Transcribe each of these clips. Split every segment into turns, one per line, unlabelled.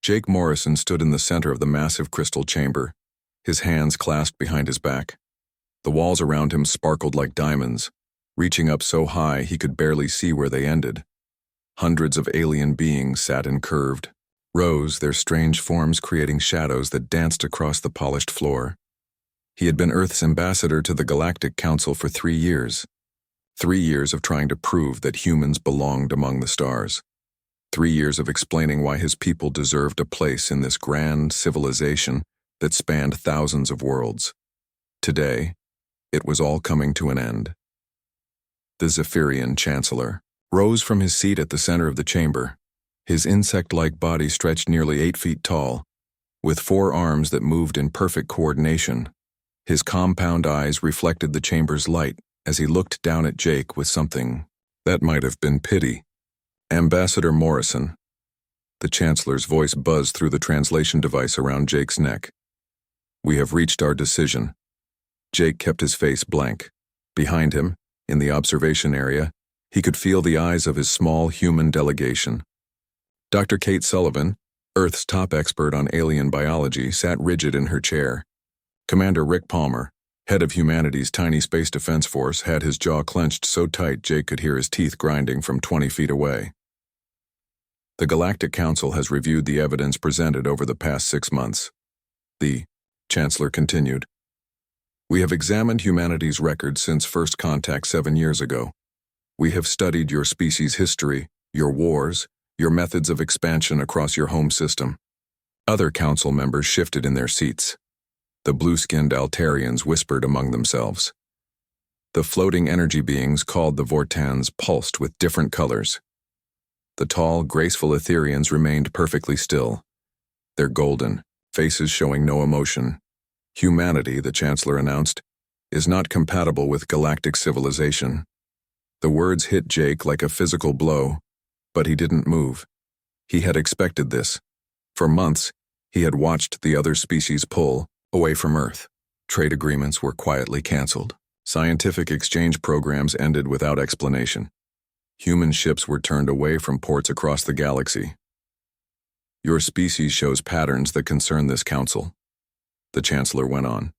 Jake Morrison stood in the center of the massive crystal chamber, his hands clasped behind his back. The walls around him sparkled like diamonds, reaching up so high he could barely see where they ended. Hundreds of alien beings sat in curved rows, their strange forms creating shadows that danced across the polished floor. He had been Earth's ambassador to the Galactic Council for 3 years. 3 years of trying to prove that humans belonged among the stars. 3 years of explaining why his people deserved a place in this grand civilization that spanned thousands of worlds. Today, it was all coming to an end. The Zephyrian Chancellor rose from his seat at the center of the chamber. His insect-like body stretched nearly 8 feet tall, with 4 arms that moved in perfect coordination. His compound eyes reflected the chamber's light as he looked down at Jake with something that might have been pity. "Ambassador Morrison." The Chancellor's voice buzzed through the translation device around Jake's neck. "We have reached our decision." Jake kept his face blank. Behind him, in the observation area, he could feel the eyes of his small human delegation. Dr. Kate Sullivan, Earth's top expert on alien biology, sat rigid in her chair. Commander Rick Palmer, head of humanity's tiny space defense force, had his jaw clenched so tight Jake could hear his teeth grinding from 20 feet away. The Galactic Council has reviewed the evidence presented over the past 6 months. The Chancellor continued. "We have examined humanity's record since first contact 7 years ago. We have studied your species' history, your wars, your methods of expansion across your home system." Other council members shifted in their seats. The blue-skinned Altarians whispered among themselves. The floating energy beings called the Vortans pulsed with different colors. The tall, graceful Etherians remained perfectly still, their golden faces showing no emotion. "Humanity," the Chancellor announced, "is not compatible with galactic civilization." The words hit Jake like a physical blow, but he didn't move. He had expected this. For months, he had watched the other species pull away from Earth. Trade agreements were quietly canceled. Scientific exchange programs ended without explanation. Human ships were turned away from ports across the galaxy. "Your species shows patterns that concern this council," the Chancellor went on.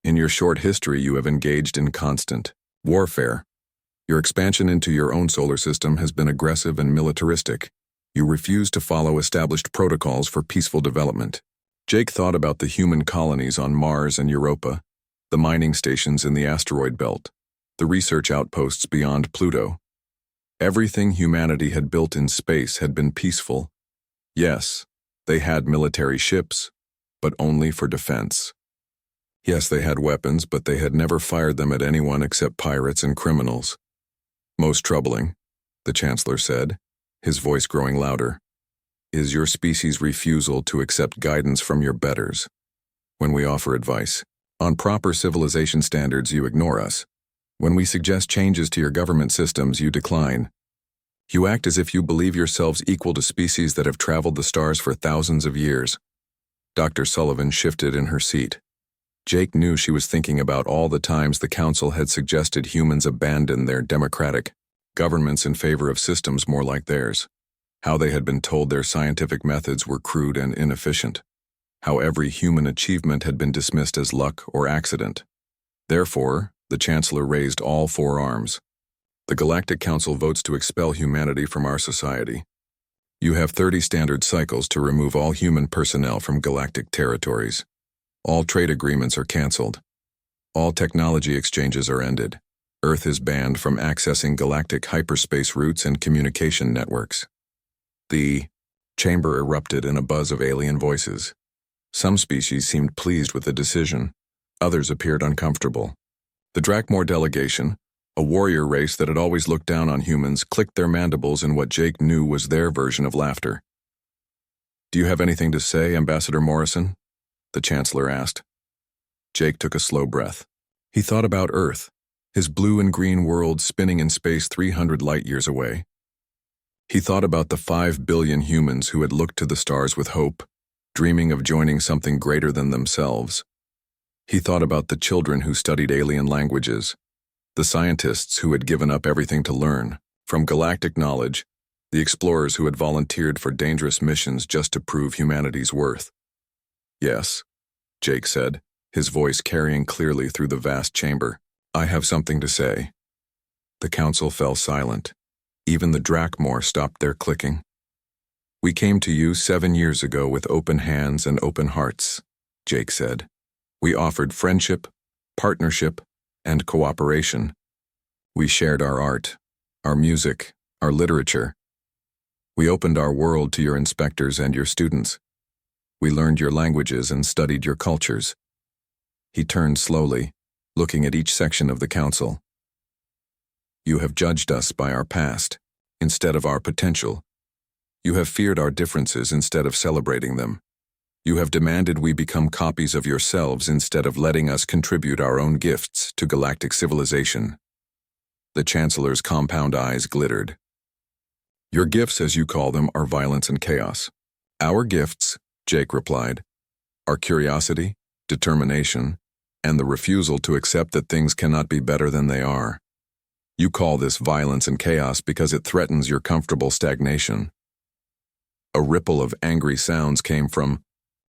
"In your short history, you have engaged in constant warfare. Your expansion into your own solar system has been aggressive and militaristic. You refuse to follow established protocols for peaceful development." Jake thought about the human colonies on Mars and Europa, the mining stations in the asteroid belt, the research outposts beyond Pluto. Everything humanity had built in space had been peaceful. Yes, they had military ships, but only for defense. Yes, they had weapons, but they had never fired them at anyone except pirates and criminals. "Most troubling," the Chancellor said, his voice growing louder, "is your species' refusal to accept guidance from your betters. When we offer advice on proper civilization standards, you ignore us. When we suggest changes to your government systems, you decline. You act as if you believe yourselves equal to species that have traveled the stars for thousands of years." Dr. Sullivan shifted in her seat. Jake knew she was thinking about all the times the Council had suggested humans abandon their democratic governments in favor of systems more like theirs. How they had been told their scientific methods were crude and inefficient. How every human achievement had been dismissed as luck or accident. Therefore, the Chancellor raised all 4 arms. "The Galactic Council votes to expel humanity from our society. You have 30 standard cycles to remove all human personnel from galactic territories. All trade agreements are canceled. All technology exchanges are ended. Earth is banned from accessing galactic hyperspace routes and communication networks." The chamber erupted in a buzz of alien voices. Some species seemed pleased with the decision. Others appeared uncomfortable. The Dramore delegation, a warrior race that had always looked down on humans, clicked their mandibles in what Jake knew was their version of laughter. "Do you have anything to say, Ambassador Morrison?" the Chancellor asked. Jake took a slow breath. He thought about Earth, his blue and green world spinning in space 300 light-years away. He thought about the 5 billion humans who had looked to the stars with hope, dreaming of joining something greater than themselves. He thought about the children who studied alien languages, the scientists who had given up everything to learn, from galactic knowledge The explorers who had volunteered for dangerous missions just to prove humanity's worth. Yes, Jake said, his voice carrying clearly through the vast chamber. I have something to say. The council fell silent. Even the Dramore stopped their clicking. We came to you 7 years ago with open hands and open hearts, Jake said. We offered friendship, partnership, and cooperation. We shared our art, our music, our literature. We opened our world to your inspectors and your students. We learned your languages and studied your cultures. He turned slowly, looking at each section of the council. You have judged us by our past, instead of our potential. You have feared our differences instead of celebrating them. You have demanded we become copies of yourselves instead of letting us contribute our own gifts to galactic civilization. The Chancellor's compound eyes glittered. Your gifts, as you call them, are violence and chaos. Our gifts, Jake replied, are curiosity, determination, and the refusal to accept that things cannot be better than they are. You call this violence and chaos because it threatens your comfortable stagnation. A ripple of angry sounds came from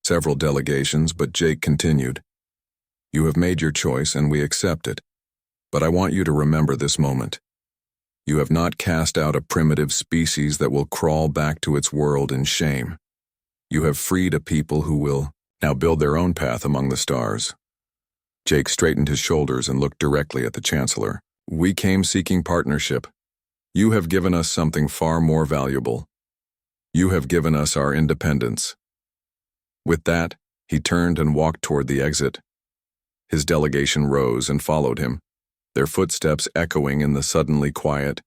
several delegations, but Jake continued. You have made your choice and we accept it. But I want you to remember this moment. You have not cast out a primitive species that will crawl back to its world in shame. You have freed a people who will now build their own path among the stars. Jake straightened his shoulders and looked directly at the Chancellor. We came seeking partnership. You have given us something far more valuable. You have given us our independence. With that, he turned and walked toward the exit. His delegation rose and followed him, their footsteps echoing in the suddenly quiet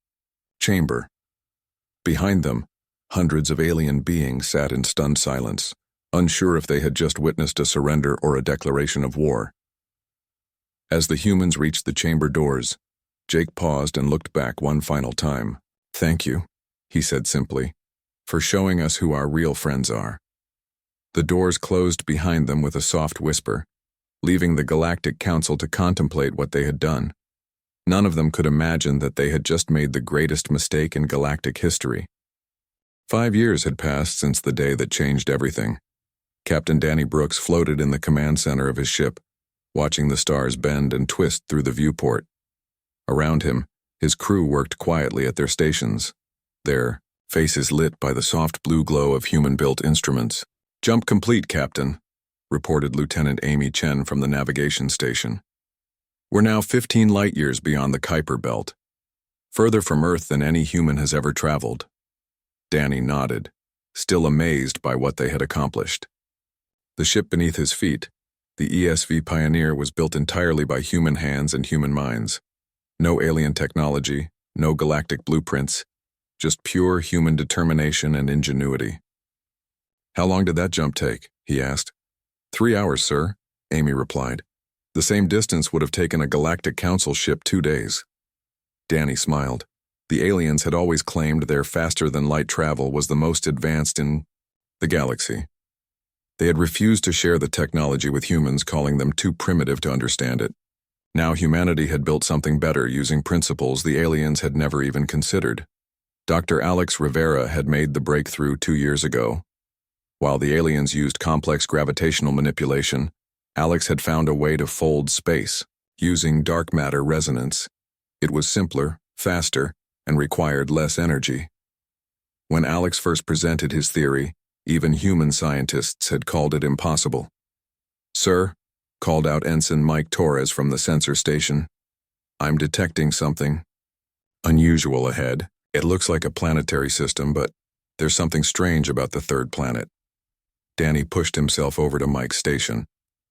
chamber. Behind them, hundreds of alien beings sat in stunned silence, unsure if they had just witnessed a surrender or a declaration of war. As the humans reached the chamber doors, Jake paused and looked back one final time. Thank you, he said simply, for showing us who our real friends are. The doors closed behind them with a soft whisper, leaving the Galactic Council to contemplate what they had done. None of them could imagine that they had just made the greatest mistake in galactic history. 5 years had passed since the day that changed everything. Captain Danny Brooks floated in the command center of his ship, watching the stars bend and twist through the viewport. Around him, his crew worked quietly at their stations, their faces lit by the soft blue glow of human-built instruments. Jump complete, Captain, reported Lieutenant Amy Chen from the navigation station. We're now 15 light-years beyond the Kuiper Belt, further from Earth than any human has ever traveled. Danny nodded, still amazed by what they had accomplished. The ship beneath his feet, the ESV Pioneer, was built entirely by human hands and human minds. No alien technology, no galactic blueprints, just pure human determination and ingenuity. How long did that jump take? He asked. 3 hours, sir, Amy replied. The same distance would have taken a Galactic Council ship 2 days. Danny smiled. The aliens had always claimed their faster-than-light travel was the most advanced in the galaxy. They had refused to share the technology with humans, calling them too primitive to understand it. Now humanity had built something better using principles the aliens had never even considered. Dr. Alex Rivera had made the breakthrough 2 years ago. While the aliens used complex gravitational manipulation, Alex had found a way to fold space, using dark matter resonance. It was simpler, faster, and required less energy. When Alex first presented his theory, even human scientists had called it impossible. Sir, called out Ensign Mike Torres from the sensor station. I'm detecting something unusual ahead. It looks like a planetary system, but there's something strange about the third planet. Danny pushed himself over to Mike's station.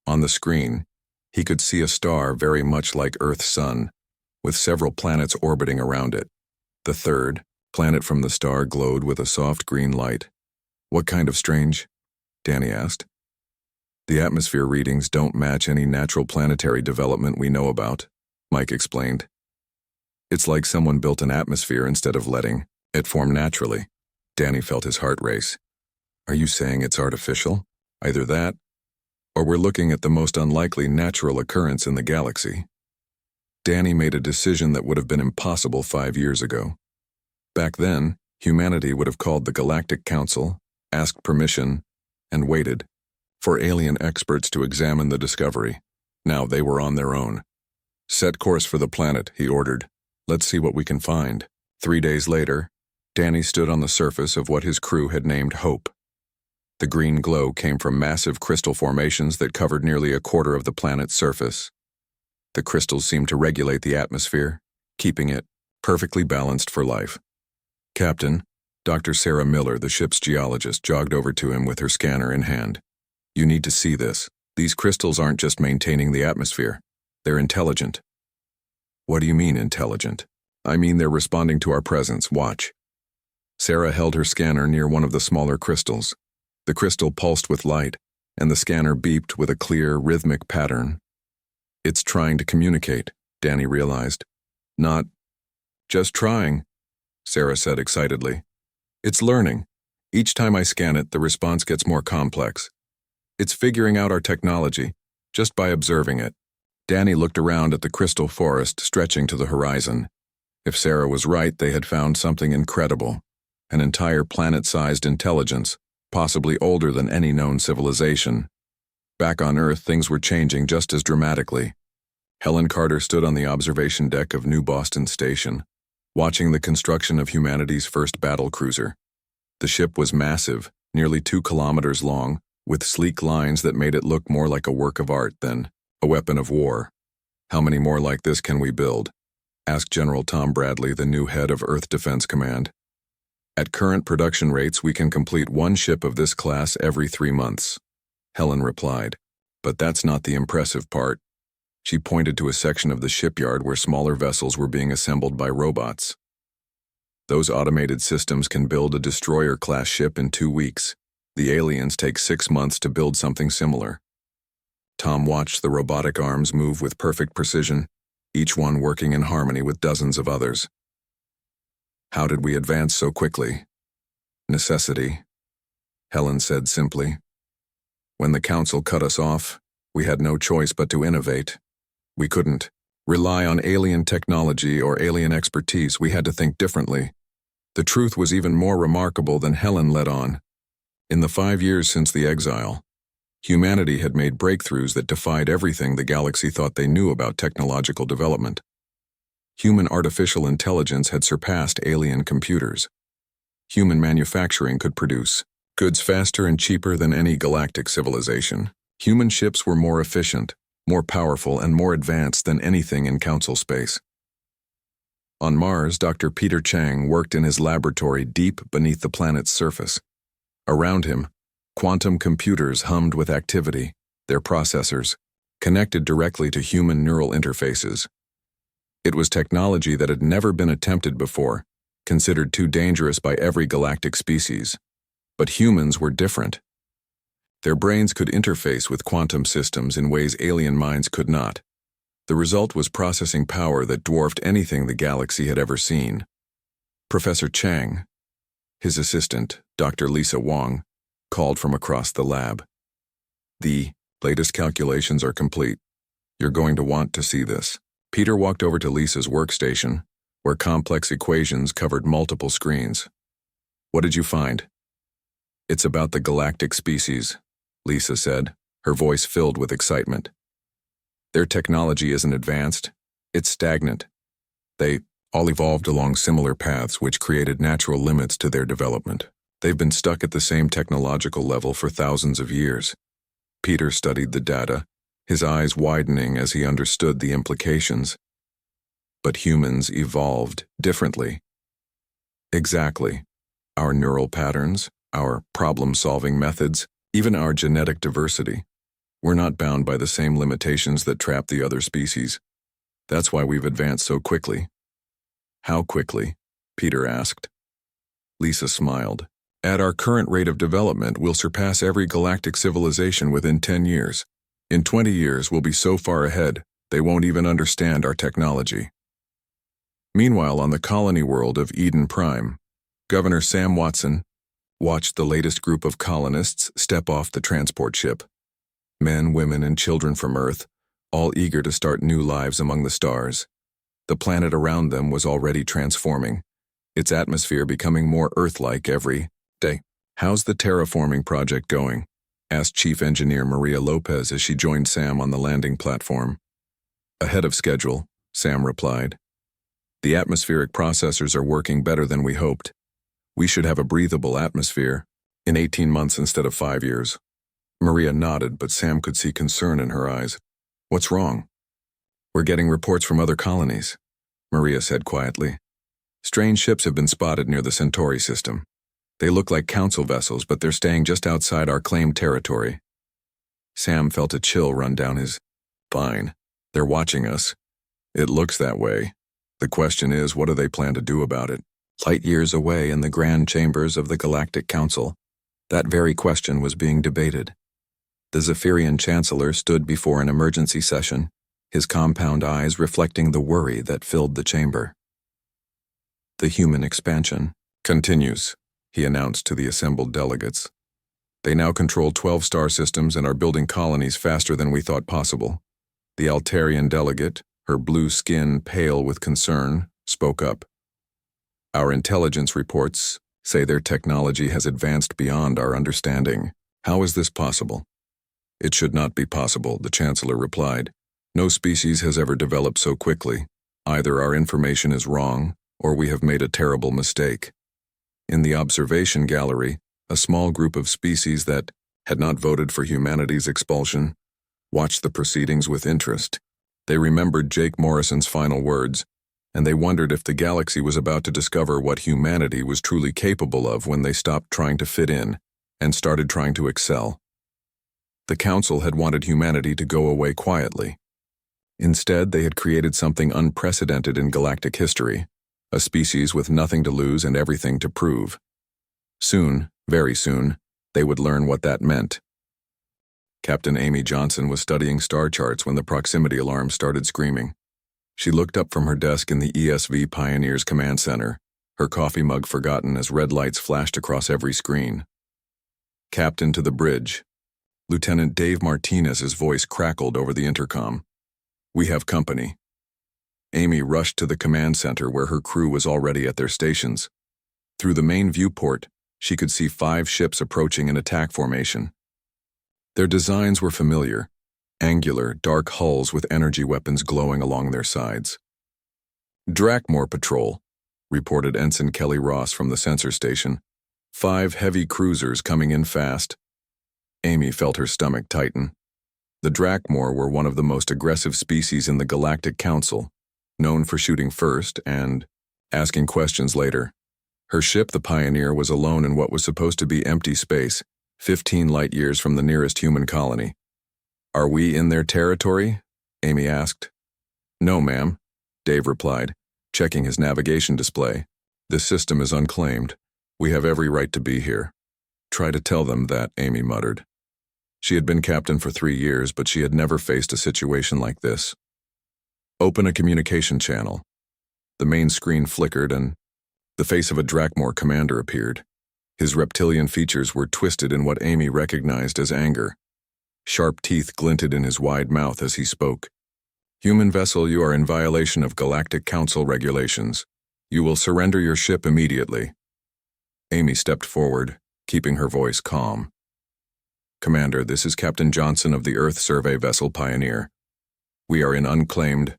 On the screen, he could see a star very much like Earth's sun, with several planets orbiting around it. The third planet from the star glowed with a soft green light. What kind of strange? Danny asked. The atmosphere readings don't match any natural planetary development we know about, Mike explained. It's like someone built an atmosphere instead of letting it form naturally. Danny felt his heart race. Are you saying it's artificial? Either that, or we're looking at the most unlikely natural occurrence in the galaxy. Danny made a decision that would have been impossible 5 years ago. Back then, Humanity would have called the Galactic Council, asked permission, and waited for alien experts to examine the discovery. Now they were on their own. Set course for the planet, he ordered. Let's see what we can find. 3 days later, Danny stood on the surface of what his crew had named Hope. The green glow came from massive crystal formations that covered nearly a quarter of the planet's surface. The crystals seemed to regulate the atmosphere, keeping it perfectly balanced for life. Captain, Dr. Sarah Miller, the ship's geologist, jogged over to him with her scanner in hand. You need to see this. These crystals aren't just maintaining the atmosphere. They're intelligent. What do you mean, intelligent? I mean they're responding to our presence. Watch. Sarah held her scanner near one of the smaller crystals. The crystal pulsed with light, and the scanner beeped with a clear, rhythmic pattern. It's trying to communicate, Danny realized. Not just trying, Sarah said excitedly. It's learning. Each time I scan it, the response gets more complex. It's figuring out our technology, just by observing it. Danny looked around at the crystal forest stretching to the horizon. If Sarah was right, they had found something incredible. An entire planet-sized intelligence, possibly older than any known civilization. Back on Earth, things were changing just as dramatically. Helen Carter stood on the observation deck of New Boston Station, watching the construction of humanity's first battle cruiser. The ship was massive, nearly 2 kilometers long, with sleek lines that made it look more like a work of art than a weapon of war. How many more like this can we build? Asked General Tom Bradley, the new head of Earth Defense Command. At current production rates, we can complete 1 ship of this class every 3 months, Helen replied. But that's not the impressive part. She pointed to a section of the shipyard where smaller vessels were being assembled by robots. Those automated systems can build a destroyer-class ship in 2 weeks. The aliens take 6 months to build something similar. Tom watched the robotic arms move with perfect precision, each one working in harmony with dozens of others. How did we advance so quickly? Necessity, Helen said simply. When the council cut us off, we had no choice but to innovate. We couldn't rely on alien technology or alien expertise. We had to think differently. The truth was even more remarkable than Helen let on. In the 5 years since the exile, humanity had made breakthroughs that defied everything the galaxy thought they knew about technological development. Human artificial intelligence had surpassed alien computers. Human manufacturing could produce goods faster and cheaper than any galactic civilization. Human ships were more efficient, more powerful, and more advanced than anything in Council space. On Mars, Dr. Peter Chang worked in his laboratory deep beneath the planet's surface. Around him, quantum computers hummed with activity, their processors connected directly to human neural interfaces. It was technology that had never been attempted before, considered too dangerous by every galactic species. But humans were different. Their brains could interface with quantum systems in ways alien minds could not. The result was processing power that dwarfed anything the galaxy had ever seen. Professor Chang, his assistant, Dr. Lisa Wong, called from across the lab. The latest calculations are complete. You're going to want to see this. Peter walked over to Lisa's workstation, where complex equations covered multiple screens. What did you find? It's about the galactic species, Lisa said, her voice filled with excitement. Their technology isn't advanced, it's stagnant. They all evolved along similar paths which created natural limits to their development. They've been stuck at the same technological level for thousands of years. Peter studied the data, his eyes widening as he understood the implications. But humans evolved differently. Exactly. Our neural patterns, our problem-solving methods, even our genetic diversity. We're not bound by the same limitations that trap the other species. That's why we've advanced so quickly. How quickly? Peter asked. Lisa smiled. At our current rate of development, we'll surpass every galactic civilization within 10 years. In 20 years, we'll be so far ahead, they won't even understand our technology. Meanwhile, on the colony world of Eden Prime, Governor Sam Watson watched the latest group of colonists step off the transport ship. Men, women, and children from Earth, all eager to start new lives among the stars. The planet around them was already transforming. its atmosphere becoming more Earth-like every day. "How's the terraforming project going?" asked Chief Engineer Maria Lopez as she joined Sam on the landing platform. "Ahead of schedule," Sam replied. "The atmospheric processors are working better than we hoped. We should have a breathable atmosphere in 18 months instead of 5 years." Maria nodded, but Sam could see concern in her eyes. "What's wrong?" "We're getting reports from other colonies," Maria said quietly. "Strange ships have been spotted near the Centauri system. They look like council vessels, but they're staying just outside our claimed territory." Sam felt a chill run down his spine. "They're watching us. It looks that way. The question is, what do they plan to do about it?" Light years away in the grand chambers of the Galactic Council, that very question was being debated. The Zephyrian Chancellor stood before an emergency session, his compound eyes reflecting the worry that filled the chamber. "The human expansion continues," he announced to the assembled delegates. "They now control 12 star systems and are building colonies faster than we thought possible." The Altarian delegate, her blue skin pale with concern, spoke up. "Our intelligence reports say their technology has advanced beyond our understanding. How is this possible?" "It should not be possible," the Chancellor replied. "No species has ever developed so quickly. Either our information is wrong, or we have made a terrible mistake." In the observation gallery, a small group of species that had not voted for humanity's expulsion watched the proceedings with interest. They remembered Jake Morrison's final words, and they wondered if the galaxy was about to discover what humanity was truly capable of when they stopped trying to fit in and started trying to excel. The Council had wanted humanity to go away quietly. Instead, they had created something unprecedented in galactic history, a species with nothing to lose and everything to prove. Soon, very soon, they would learn what that meant. Captain Amy Johnson was studying star charts when the proximity alarm started screaming. She looked up from her desk in the ESV Pioneers Command Center, her coffee mug forgotten as red lights flashed across every screen. "Captain to the bridge." Lieutenant Dave Martinez's voice crackled over the intercom. "We have company." Amy rushed to the command center where her crew was already at their stations. Through the main viewport, she could see 5 ships approaching in attack formation. Their designs were familiar, angular, dark hulls with energy weapons glowing along their sides. "Dramore Patrol," reported Ensign Kelly Ross from the sensor station. 5 heavy cruisers coming in fast." Amy felt her stomach tighten. The Dramore were one of the most aggressive species in the Galactic Council, known for shooting first and asking questions later. Her ship, the Pioneer, was alone in what was supposed to be empty space, 15 light years from the nearest human colony. "Are we in their territory?" Amy asked. "No, ma'am," Dave replied, checking his navigation display. "This system is unclaimed. We have every right to be here." "Try to tell them that," Amy muttered. She had been captain for 3 years, but she had never faced a situation like this. "Open a communication channel." The main screen flickered and the face of a Dramore commander appeared. His reptilian features were twisted in what Amy recognized as anger. Sharp teeth glinted in his wide mouth as he spoke. "Human vessel, you are in violation of Galactic Council regulations. You will surrender your ship immediately." Amy stepped forward, keeping her voice calm. "Commander, this is Captain Johnson of the Earth Survey Vessel Pioneer. We are in unclaimed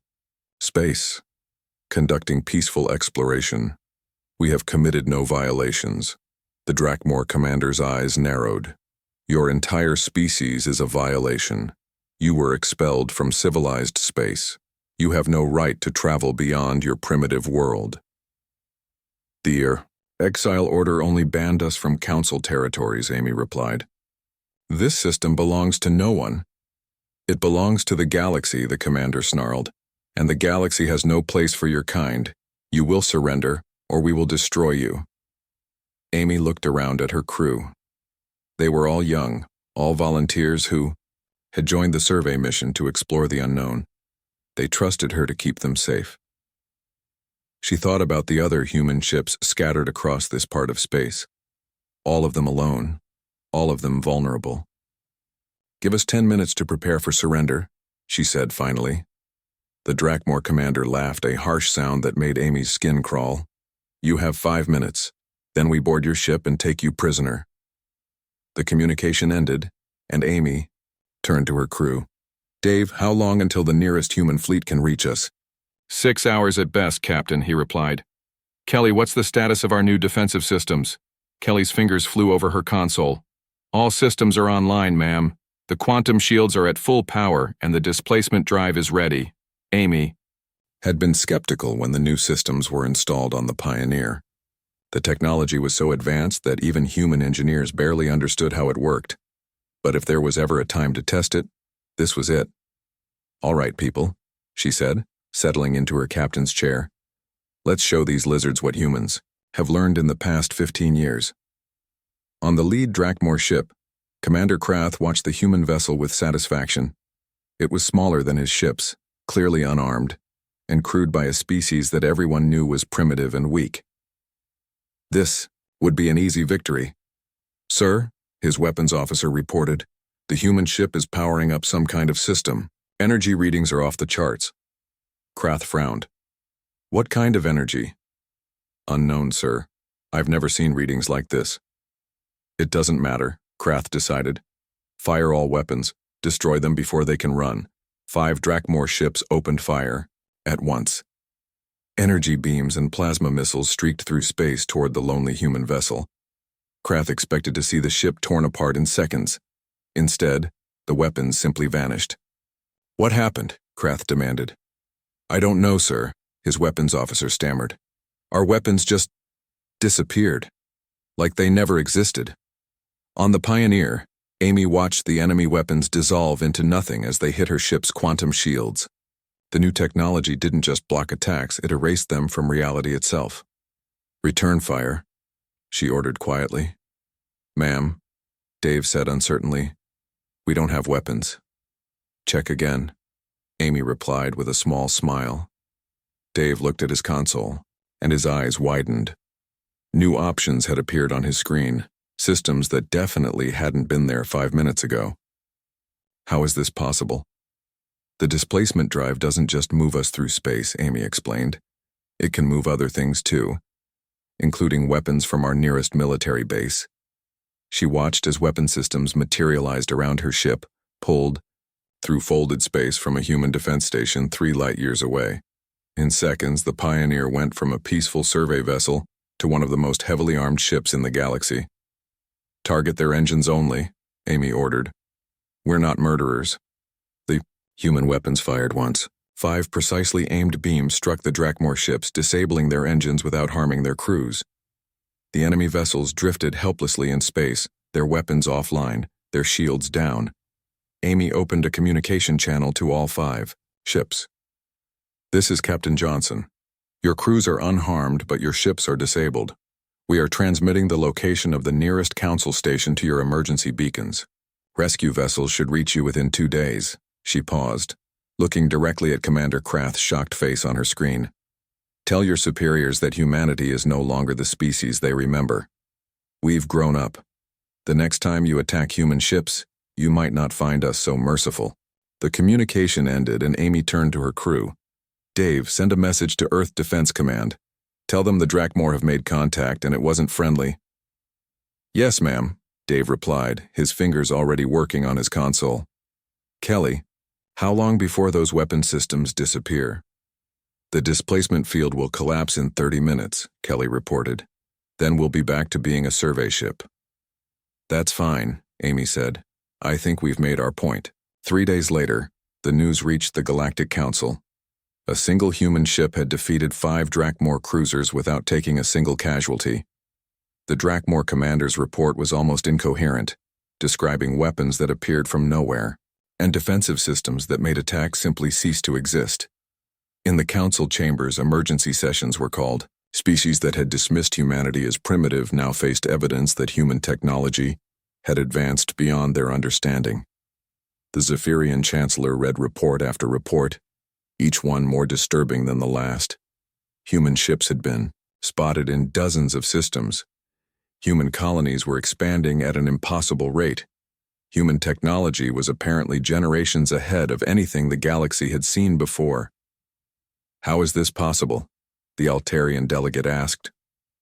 space, conducting peaceful exploration. We have committed no violations." The Dramore commander's eyes narrowed. "Your entire species is a violation. You were expelled from civilized space. You have no right to travel beyond your primitive world." "The exile order only banned us from Council territories," Amy replied. "This system belongs to no one." "It belongs to the galaxy," the commander snarled, "and the galaxy has no place for your kind. You will surrender, or we will destroy you." Amy looked around at her crew. They were all young, all volunteers who had joined the survey mission to explore the unknown. They trusted her to keep them safe. She thought about the other human ships scattered across this part of space. All of them alone, all of them vulnerable. "Give us 10 minutes to prepare for surrender," she said finally. The Dramore commander laughed, a harsh sound that made Amy's skin crawl. You have 5 minutes. Then we board your ship and take you prisoner." The communication ended, and Amy turned to her crew. "Dave, how long until the nearest human fleet can reach us?"
6 hours at best, Captain, he replied. "Kelly, what's the status of our new defensive systems?" Kelly's fingers flew over her console. "All systems are online, ma'am. The quantum shields are at full power, and the displacement drive is ready. Amy
had been skeptical when the new systems were installed on the Pioneer. The technology was so advanced that even human engineers barely understood how it worked. But if there was ever a time to test it, this was it. "All right, people," she said, settling into her captain's chair. "Let's show these lizards what humans have learned in the past 15 years. On the lead Dramore ship, Commander Krath watched the human vessel with satisfaction. It was smaller than his ships, clearly unarmed, and crewed by a species that everyone knew was primitive and weak. This would be an easy victory. "Sir," his weapons officer reported, "the human ship is powering up some kind of system. Energy readings are off the charts." Krath frowned. "What kind of energy?" "Unknown, sir. I've never seen readings like this." "It doesn't matter," Krath decided. "Fire all weapons. Destroy them before they can run." 5 Dramore ships opened fire at once. Energy beams and plasma missiles streaked through space toward the lonely human vessel. Krath expected to see the ship torn apart in seconds. Instead, the weapons simply vanished. "What happened?" Krath demanded. "I don't know, sir," his weapons officer stammered. "Our weapons just disappeared, like they never existed." On the Pioneer, Amy watched the enemy weapons dissolve into nothing as they hit her ship's quantum shields. The new technology didn't just block attacks, it erased them from reality itself. "Return fire," she ordered quietly. "Ma'am," Dave said uncertainly, "we don't have weapons." "Check again," Amy replied with a small smile. Dave looked at his console, and his eyes widened. New options had appeared on his screen, systems that definitely hadn't been there 5 minutes ago. "How is this possible?" "The displacement drive doesn't just move us through space," Amy explained. "It can move other things too, including weapons from our nearest military base." She watched as weapon systems materialized around her ship, pulled through folded space from a human defense station 3 light-years away. In seconds, the Pioneer went from a peaceful survey vessel to one of the most heavily armed ships in the galaxy. "Target their engines only," Amy ordered. "We're not murderers." The human weapons fired once. 5 precisely aimed beams struck the Dramore ships, disabling their engines without harming their crews. The enemy vessels drifted helplessly in space, their weapons offline, their shields down. Amy opened a communication channel to all 5 ships. "This is Captain Johnson. Your crews are unharmed, but your ships are disabled. We are transmitting the location of the nearest council station to your emergency beacons. Rescue vessels should reach you within 2 days." She paused, looking directly at Commander Krath's shocked face on her screen. "Tell your superiors that humanity is no longer the species they remember. We've grown up. The next time you attack human ships, you might not find us so merciful." The communication ended and Amy turned to her crew. "Dave, send a message to Earth Defense Command. Tell them the Dramore have made contact and it wasn't friendly." "Yes, ma'am," Dave replied, his fingers already working on his console. "Kelly, how long before those weapon systems disappear?" "The displacement field will collapse in 30 minutes, Kelly reported. "Then we'll be back to being a survey ship." "That's fine," Amy said. "I think we've made our point." 3 days later, the news reached the Galactic Council. A single human ship had defeated 5 Dramore cruisers without taking a single casualty. The Dramore commander's report was almost incoherent, describing weapons that appeared from nowhere, and defensive systems that made attacks simply cease to exist. In the council chambers, emergency sessions were called. Species that had dismissed humanity as primitive now faced evidence that human technology had advanced beyond their understanding. The Zephyrian chancellor read report after report, each one more disturbing than the last. Human ships had been spotted in dozens of systems. Human colonies were expanding at an impossible rate. Human technology was apparently generations ahead of anything the galaxy had seen before. "How is this possible?" the Altarian delegate asked.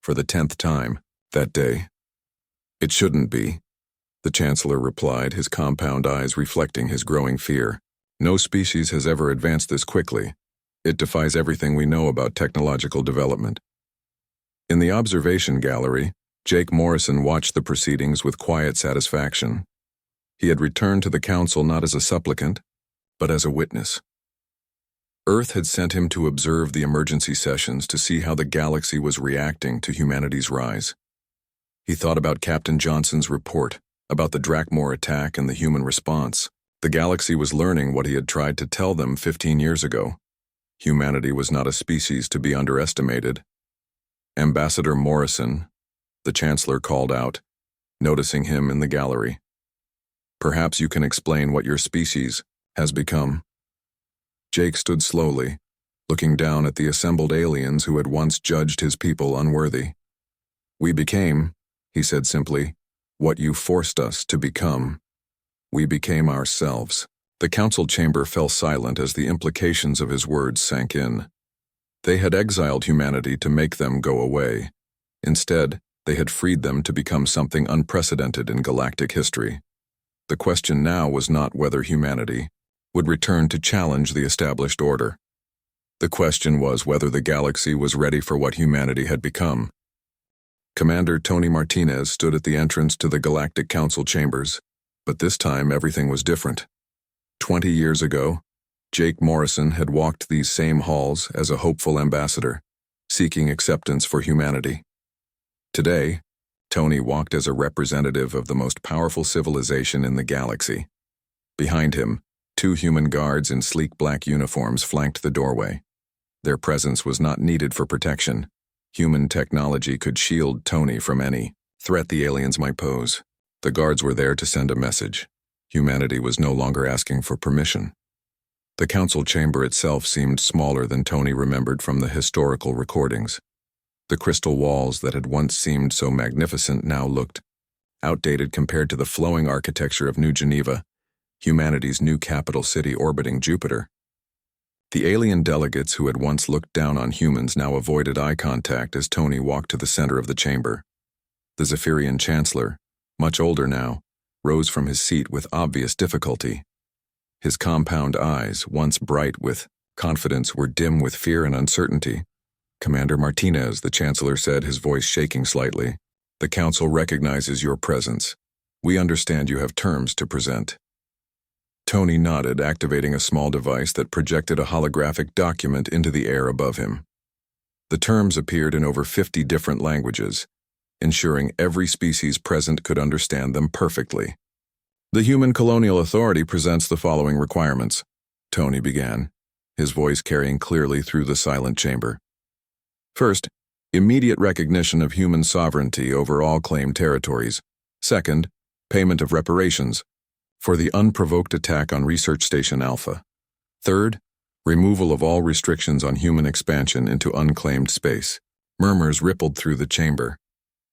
for the 10th time, that day. It shouldn't be, the Chancellor replied, his compound eyes reflecting his growing fear. No species has ever advanced this quickly. It defies everything we know about technological development. In the observation gallery, Jake Morrison watched the proceedings with quiet satisfaction. He had returned to the Council not as a supplicant, but as a witness. Earth had sent him to observe the emergency sessions to see how the galaxy was reacting to humanity's rise. He thought about Captain Johnson's report, about the Dramore attack and the human response. The galaxy was learning what he had tried to tell them 15 years ago. Humanity was not a species to be underestimated. Ambassador Morrison, the Chancellor called out, noticing him in the gallery. Perhaps you can explain what your species has become. Jake stood slowly, looking down at the assembled aliens who had once judged his people unworthy. We became, he said simply, what you forced us to become. We became ourselves. The council chamber fell silent as the implications of his words sank in. They had exiled humanity to make them go away. Instead, they had freed them to become something unprecedented in galactic history. The question now was not whether humanity would return to challenge the established order. The question was whether the galaxy was ready for what humanity had become. Commander Tony Martinez stood at the entrance to the Galactic Council chambers, but this time everything was different. 20 years ago, Jake Morrison had walked these same halls as a hopeful ambassador, seeking acceptance for humanity. Today, Tony walked as a representative of the most powerful civilization in the galaxy. Behind him, 2 human guards in sleek black uniforms flanked the doorway. Their presence was not needed for protection. Human technology could shield Tony from any threat the aliens might pose. The guards were there to send a message. Humanity was no longer asking for permission. The council chamber itself seemed smaller than Tony remembered from the historical recordings. The crystal walls that had once seemed so magnificent now looked outdated compared to the flowing architecture of New Geneva, humanity's new capital city orbiting Jupiter. The alien delegates who had once looked down on humans now avoided eye contact as Tony walked to the center of the chamber. The Zephyrian Chancellor, much older now, rose from his seat with obvious difficulty. His compound eyes, once bright with confidence, were dim with fear and uncertainty. Commander Martinez, the Chancellor said, his voice shaking slightly. The Council recognizes your presence. We understand you have terms to present. Tony nodded, activating a small device that projected a holographic document into the air above him. The terms appeared in over 50 different languages, ensuring every species present could understand them perfectly. The Human Colonial Authority presents the following requirements, Tony began, his voice carrying clearly through the silent chamber. First, immediate recognition of human sovereignty over all claimed territories. Second, payment of reparations for the unprovoked attack on Research Station Alpha. Third, removal of all restrictions on human expansion into unclaimed space. Murmurs rippled through the chamber.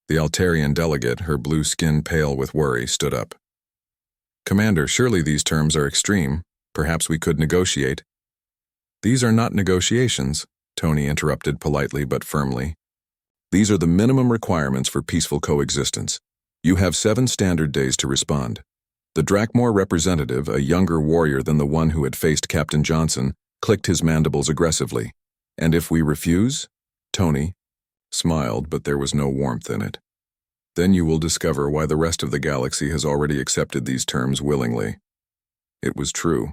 The Altarian delegate, her blue skin pale with worry, stood up. Commander, surely these terms are extreme. Perhaps we could negotiate. These are not negotiations, Tony interrupted politely but firmly. These are the minimum requirements for peaceful coexistence. You have 7 standard days to respond. The Dramore representative, a younger warrior than the one who had faced Captain Johnson, clicked his mandibles aggressively. And if we refuse? Tony smiled, but there was no warmth in it. Then you will discover why the rest of the galaxy has already accepted these terms willingly. It was true.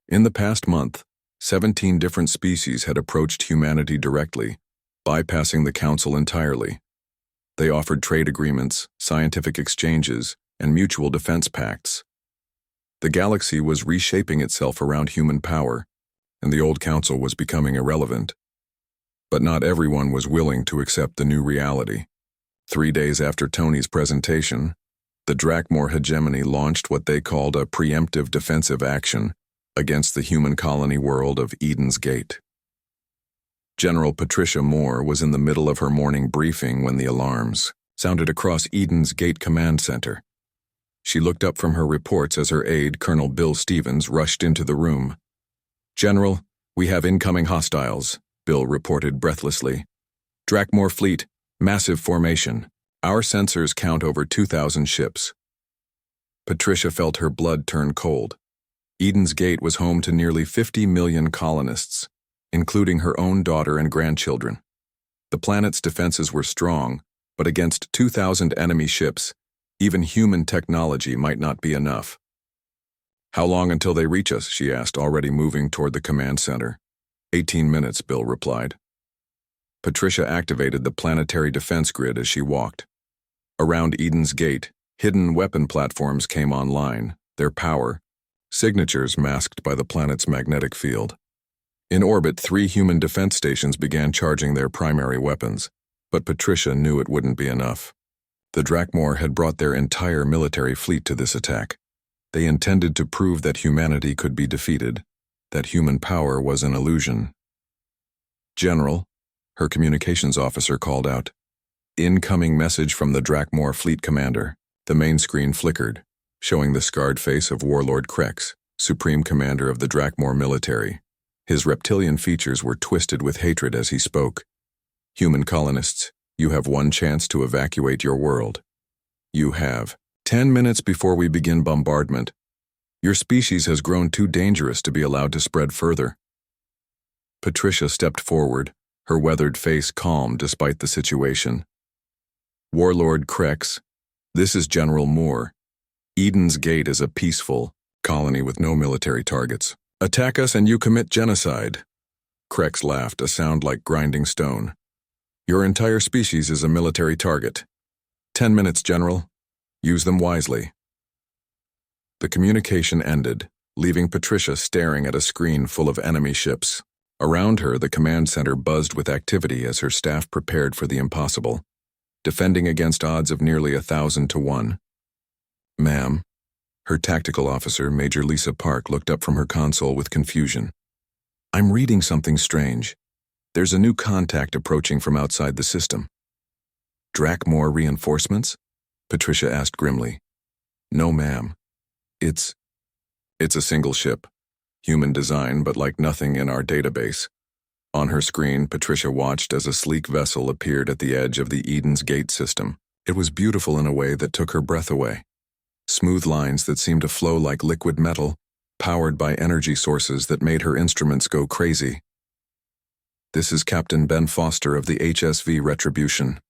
In the past month, 17 different species had approached humanity directly, bypassing the Council entirely. They offered trade agreements, scientific exchanges, and mutual defense pacts. The galaxy was reshaping itself around human power, and the old Council was becoming irrelevant. But not everyone was willing to accept the new reality. 3 days after Tony's presentation, the Dramore hegemony launched what they called a preemptive defensive action against the human colony world of Eden's Gate. General Patricia Moore was in the middle of her morning briefing when the alarms sounded across Eden's Gate Command Center. She looked up from her reports as her aide, Colonel Bill Stevens, rushed into the room. "General, we have incoming hostiles," Bill reported breathlessly. "Dramore fleet, Massive formation. Our sensors count over 2,000 ships. Patricia felt her blood turn cold. Eden's Gate was home to nearly 50 million colonists, including her own daughter and grandchildren. The planet's defenses were strong, but against 2,000 enemy ships, even human technology might not be enough. "How long until they reach us?" she asked, already moving toward the command center. 18 minutes, Bill replied. Patricia activated the planetary defense grid as she walked. Around Eden's Gate, hidden weapon platforms came online, their power, signatures masked by the planet's magnetic field. In orbit, 3 human defense stations began charging their primary weapons, but Patricia knew it wouldn't be enough. The Dramore had brought their entire military fleet to this attack. They intended to prove that humanity could be defeated, that human power was an illusion. "General," her communications officer called out. "Incoming message from the Dramore fleet commander." The main screen flickered, showing the scarred face of Warlord Krex, supreme commander of the Dramore military. His reptilian features were twisted with hatred as he spoke. "Human colonists, you have one chance to evacuate your world. You have 10 minutes before we begin bombardment. Your species has grown too dangerous to be allowed to spread further." Patricia stepped forward, her weathered face calm despite the situation. "Warlord Krex, this is General Moore. Eden's Gate is a peaceful colony with no military targets. Attack us and you commit genocide." Krex laughed, a sound like grinding stone. "Your entire species is a military target. 10 minutes, General. Use them wisely." The communication ended, leaving Patricia staring at a screen full of enemy ships. Around her, the command center buzzed with activity as her staff prepared for the impossible, defending against odds of nearly 1,000 to 1. "Ma'am," her tactical officer, Major Lisa Park, looked up from her console with confusion. "I'm reading something strange. There's a new contact approaching from outside the system." "Dramore reinforcements?" Patricia asked grimly. "No, ma'am. It's a single ship. Human design, but like nothing in our database." On her screen, Patricia watched as a sleek vessel appeared at the edge of the Eden's Gate system. It was beautiful in a way that took her breath away. Smooth lines that seemed to flow like liquid metal, powered by energy sources that made her instruments go crazy. "This is Captain Ben Foster of the HSV Retribution."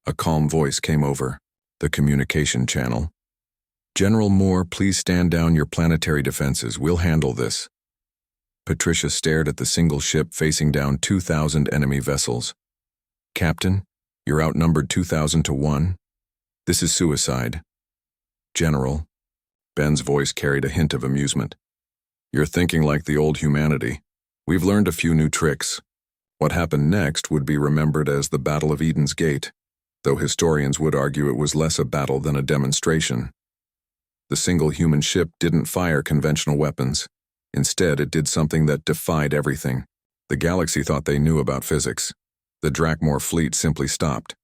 A calm voice came over the communication channel. "General Moore, please stand down your planetary defenses. We'll handle this." Patricia stared at the single ship facing down 2,000 enemy vessels. "Captain, you're outnumbered 2,000 to 1. This is suicide." "General," Ben's voice carried a hint of amusement. "You're thinking like the old humanity. We've learned a few new tricks. What happened next would be remembered as the Battle of Eden's Gate, though historians would argue it was less a battle than a demonstration. The single human ship didn't fire conventional weapons. Instead, it did something that defied everything. The galaxy thought they knew about physics. The Dramore fleet simply stopped.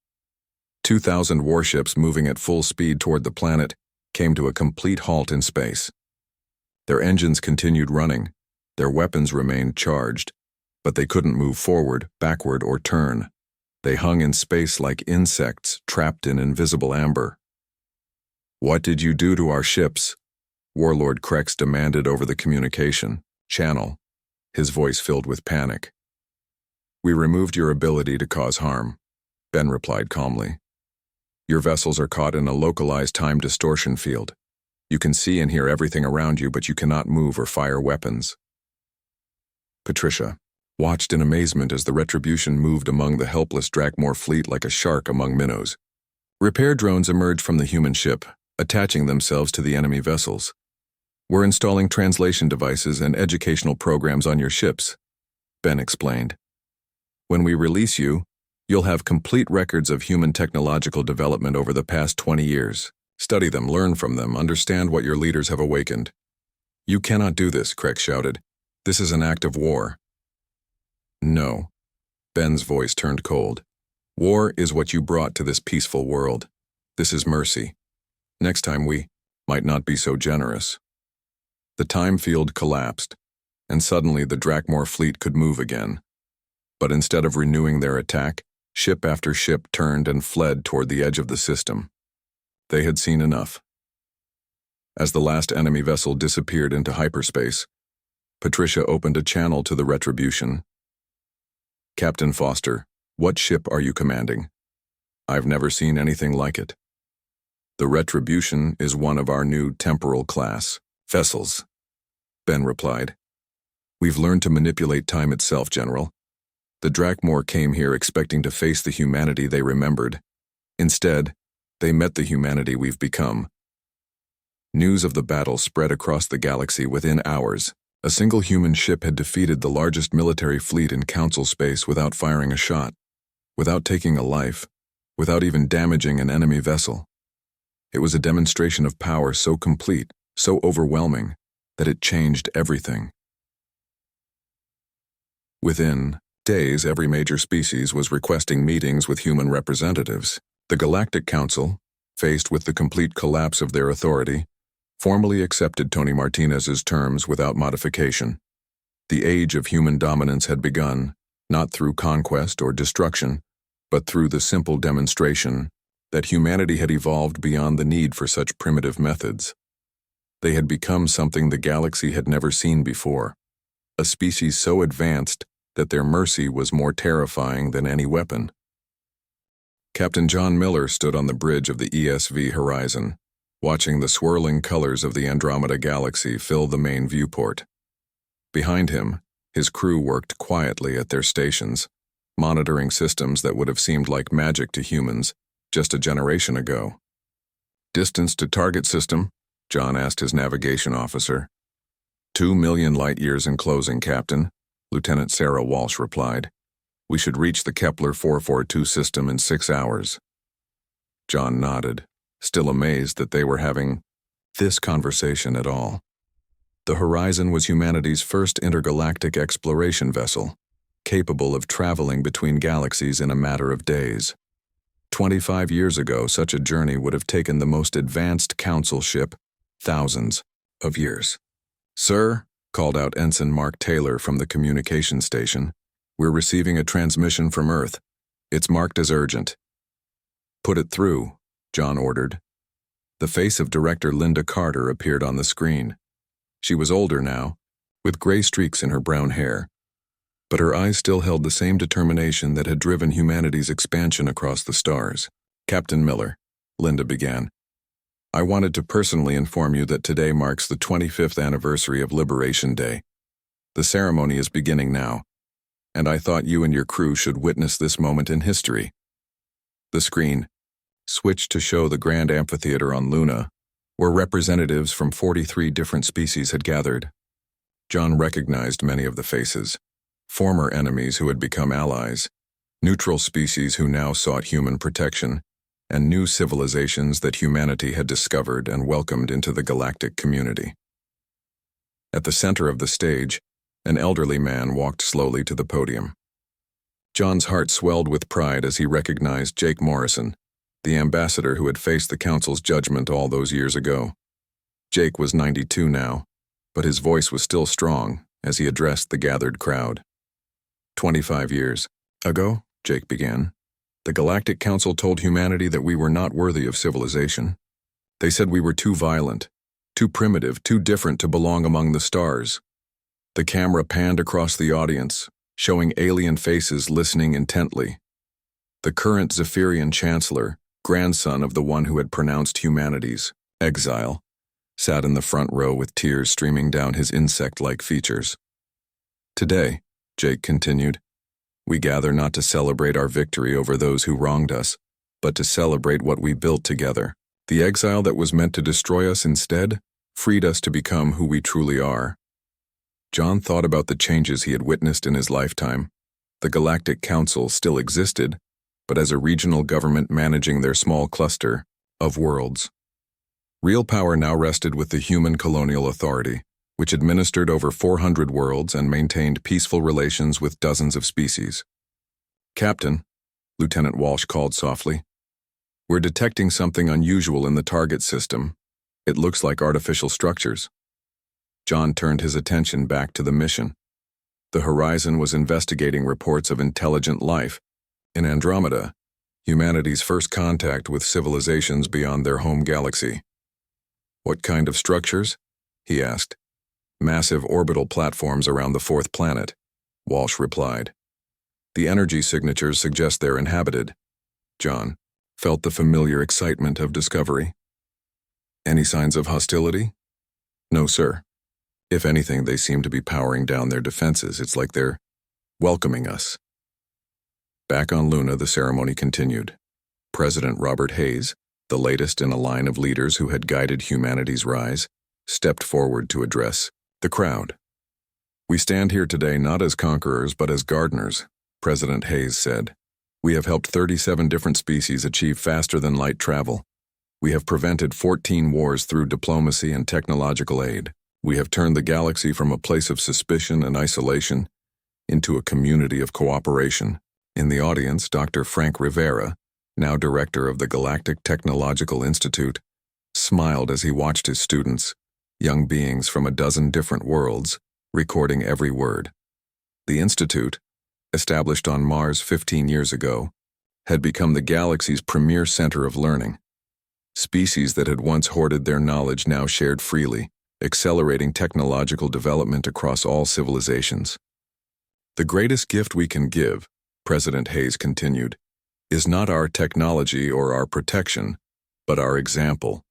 2,000 warships moving at full speed toward the planet came to a complete halt in space. Their engines continued running, their weapons remained charged, but they couldn't move forward, backward, or turn. They hung in space like insects trapped in invisible amber. "What did you do to our ships?" Warlord Krex demanded over the communication channel, his voice filled with panic. "We removed your ability to cause harm," Ben replied calmly. "Your vessels are caught in a localized time distortion field. You can see and hear everything around you, but you cannot move or fire weapons." Patricia watched in amazement as the Retribution moved among the helpless Dramore fleet like a shark among minnows. Repair drones emerged from the human ship, attaching themselves to the enemy vessels. "We're installing translation devices and educational programs on your ships," Ben explained. "When we release you, you'll have complete records of human technological development over the past 20 years. Study them, learn from them, understand what your leaders have awakened." "You cannot do this," Krex shouted. "This is an act of war." "No." Ben's voice turned cold. "War is what you brought to this peaceful world. This is mercy. Next time we might not be so generous." The time field collapsed, and suddenly the Dramore fleet could move again. But instead of renewing their attack, Ship after ship turned and fled toward the edge of the system. They had seen enough. As the last enemy vessel disappeared into hyperspace, Patricia opened a channel to the Retribution. "Captain Foster, what ship are you commanding? I've never seen anything like it." "The Retribution is one of our new temporal class vessels," Ben replied. "We've learned to manipulate time itself, General. The Dramore came here expecting to face the humanity they remembered. Instead, they met the humanity we've become." News of the battle spread across the galaxy within hours. A single human ship had defeated the largest military fleet in Council space without firing a shot, without taking a life, without even damaging an enemy vessel. It was a demonstration of power so complete, so overwhelming, that it changed everything. Within days, every major species was requesting meetings with human representatives. The Galactic Council, faced with the complete collapse of their authority, formally accepted Tony Martinez's terms without modification. The age of human dominance had begun, not through conquest or destruction, but through the simple demonstration that humanity had evolved beyond the need for such primitive methods. They had become something the galaxy had never seen before, a species so advanced that their mercy was more terrifying than any weapon. Captain John Miller stood on the bridge of the ESV Horizon, watching the swirling colors of the Andromeda Galaxy fill the main viewport. Behind him, his crew worked quietly at their stations, monitoring systems that would have seemed like magic to humans just a generation ago. "Distance to target system?" John asked his navigation officer. 2 million light-years enclosing, Captain," Lieutenant Sarah Walsh replied. "We should reach the Kepler 442 system in 6 hours. John nodded, still amazed that they were having this conversation at all. The Horizon was humanity's first intergalactic exploration vessel, capable of traveling between galaxies in a matter of days. 25 years ago, such a journey would have taken the most advanced Council ship thousands of years. "Sir," called out Ensign Mark Taylor from the communication station, "we're receiving a transmission from Earth. It's marked as urgent." "Put it through," John ordered. The face of Director Linda Carter appeared on the screen. She was older now, with gray streaks in her brown hair, but her eyes still held the same determination that had driven humanity's expansion across the stars. "Captain Miller," Linda began, "I wanted to personally inform you that today marks the 25th anniversary of Liberation Day. The ceremony is beginning now, and I thought you and your crew should witness this moment in history." The screen switched to show the grand amphitheater on Luna, where representatives from 43 different species had gathered. John recognized many of the faces, former enemies who had become allies, neutral species who now sought human protection, and new civilizations that humanity had discovered and welcomed into the galactic community. At the center of the stage, an elderly man walked slowly to the podium. John's heart swelled with pride as he recognized Jake Morrison, the ambassador who had faced the Council's judgment all those years ago. Jake was 92 now, but his voice was still strong as he addressed the gathered crowd. 25 years ago, Jake began, the Galactic Council told humanity that we were not worthy of civilization. They said we were too violent, too primitive, too different to belong among the stars. The camera panned across the audience, showing alien faces listening intently. The current Zephyrian Chancellor, grandson of the one who had pronounced humanity's exile, sat in the front row with tears streaming down his insect-like features. "Today," Jake continued, "we gather not to celebrate our victory over those who wronged us, but to celebrate what we built together. The exile that was meant to destroy us instead freed us to become who we truly are." John thought about the changes he had witnessed in his lifetime. The Galactic Council still existed, but as a regional government managing their small cluster of worlds. Real power now rested with the Human Colonial Authority, which administered over 400 worlds and maintained peaceful relations with dozens of species. "Captain," Lieutenant Walsh called softly, "we're detecting something unusual in the target system. It looks like artificial structures." John turned his attention back to the mission. The Horizon was investigating reports of intelligent life, In Andromeda, humanity's first contact with civilizations beyond their home galaxy. What kind of structures? He asked. Massive orbital platforms around the fourth planet, Walsh replied. The energy signatures suggest they're inhabited. John felt the familiar excitement of discovery. Any signs of hostility? No, sir. If anything, they seem to be powering down their defenses. It's like they're welcoming us. Back on Luna, the ceremony continued. President Robert Hayes, the latest in a line of leaders who had guided humanity's rise, stepped forward to address the crowd. We stand here today not as conquerors but as gardeners, President Hayes said. We have helped 37 different species achieve faster-than-light travel. We have prevented 14 wars through diplomacy and technological aid. We have turned the galaxy from a place of suspicion and isolation into a community of cooperation. In the audience, Dr. Frank Rivera, now director of the Galactic Technological Institute, smiled as he watched his students, young beings from a dozen different worlds, recording every word. The Institute, established on Mars 15 years ago, had become the galaxy's premier center of learning. Species that had once hoarded their knowledge now shared freely, accelerating technological development across all civilizations. The greatest gift we can give, President Hayes continued, is not our technology or our protection, but our example.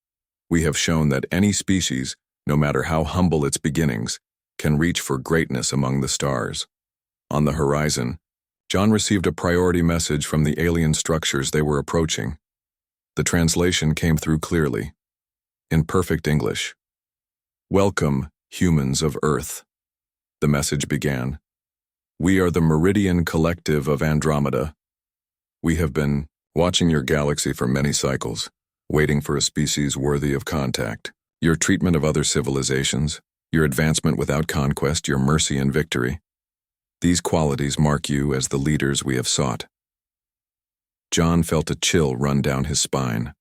We have shown that any species, no matter how humble its beginnings, can reach for greatness among the stars. On the horizon, John received a priority message from the alien structures they were approaching. The translation came through clearly, in perfect English. Welcome, humans of Earth. The message began. We are the Meridian Collective of Andromeda. We have been watching your galaxy for many cycles, waiting for a species worthy of contact. Your treatment of other civilizations, your advancement without conquest, your mercy and victory. These qualities mark you as the leaders we have sought. John felt a chill run down his spine.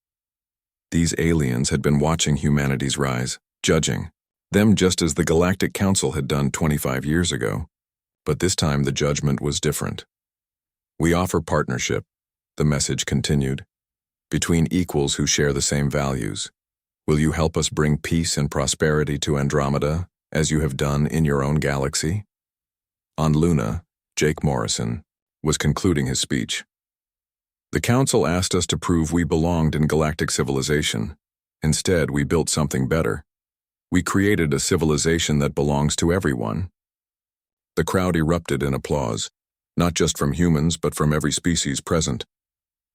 These aliens had been watching humanity's rise, judging them just as the Galactic Council had done 25 years ago. But this time the judgment was different. We offer partnership, the message continued, between equals who share the same values. Will you help us bring peace and prosperity to Andromeda, as you have done in your own galaxy? On Luna, Jake Morrison was concluding his speech. The Council asked us to prove we belonged in galactic civilization. Instead, we built something better. We created a civilization that belongs to everyone. The crowd erupted in applause, not just from humans but from every species present.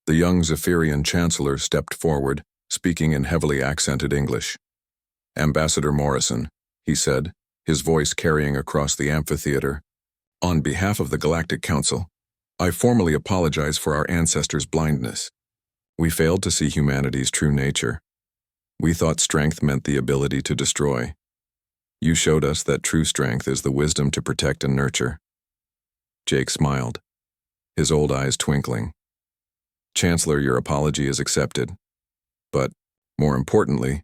The young Zephyrian Chancellor stepped forward, speaking in heavily accented English. Ambassador Morrison, he said, his voice carrying across the amphitheater. On behalf of the Galactic Council, I formally apologize for our ancestors' blindness. We failed to see humanity's true nature. We thought strength meant the ability to destroy. You showed us that true strength is the wisdom to protect and nurture. Jake smiled, his old eyes twinkling. Chancellor, your apology is accepted. But, more importantly,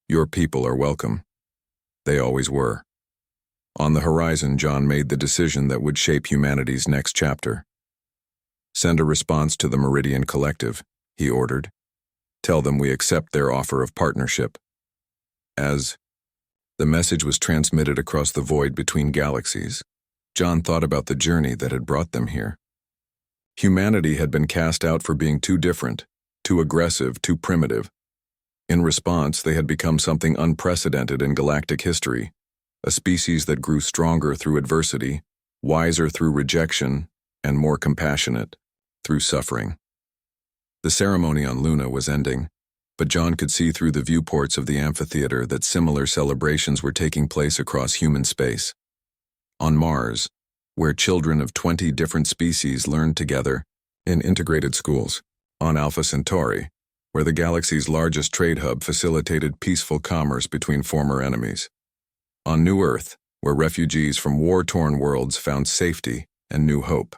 your people are welcome. They always were. On the horizon, John made the decision that would shape humanity's next chapter. Send a response to the Meridian Collective, he ordered. Tell them we accept their offer of partnership. As the message was transmitted across the void between galaxies, John thought about the journey that had brought them here. Humanity had been cast out for being too different, too aggressive, too primitive. In response, they had become something unprecedented in galactic history, a species that grew stronger through adversity, wiser through rejection, and more compassionate through suffering. The ceremony on Luna was ending, but John could see through the viewports of the amphitheater that similar celebrations were taking place across human space. On Mars, where children of 20 different species learned together in integrated schools. On Alpha Centauri, where the galaxy's largest trade hub facilitated peaceful commerce between former enemies. On New Earth, where refugees from war-torn worlds found safety and new hope.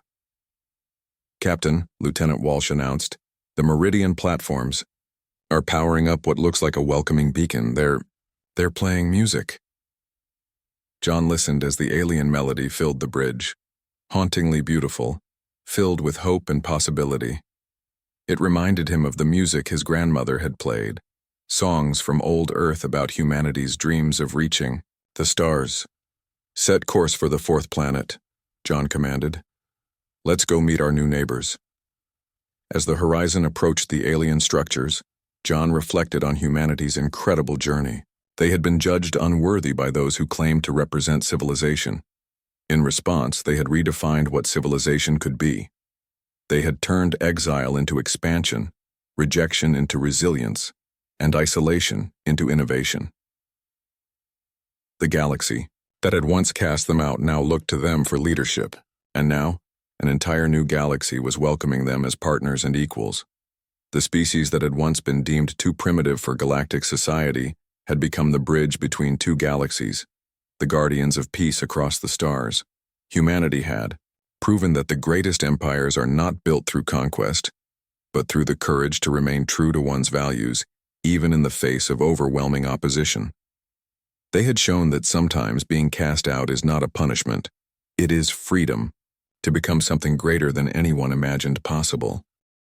Captain, Lieutenant Walsh announced, the Meridian platforms are powering up what looks like a welcoming beacon. They're playing music. John listened as the alien melody filled the bridge, hauntingly beautiful, filled with hope and possibility. It reminded him of the music his grandmother had played, songs from old Earth about humanity's dreams of reaching the stars. "Set course for the fourth planet," John commanded. "Let's go meet our new neighbors." As the horizon approached the alien structures, John reflected on humanity's incredible journey. They had been judged unworthy by those who claimed to represent civilization. In response, they had redefined what civilization could be. They had turned exile into expansion, rejection into resilience, and isolation into innovation. The galaxy that had once cast them out now looked to them for leadership, and now, an entire new galaxy was welcoming them as partners and equals. The species that had once been deemed too primitive for galactic society had become the bridge between two galaxies, the guardians of peace across the stars. Humanity had proven that the greatest empires are not built through conquest, but through the courage to remain true to one's values, even in the face of overwhelming opposition. They had shown that sometimes being cast out is not a punishment, it is freedom, to become something greater than anyone imagined possible.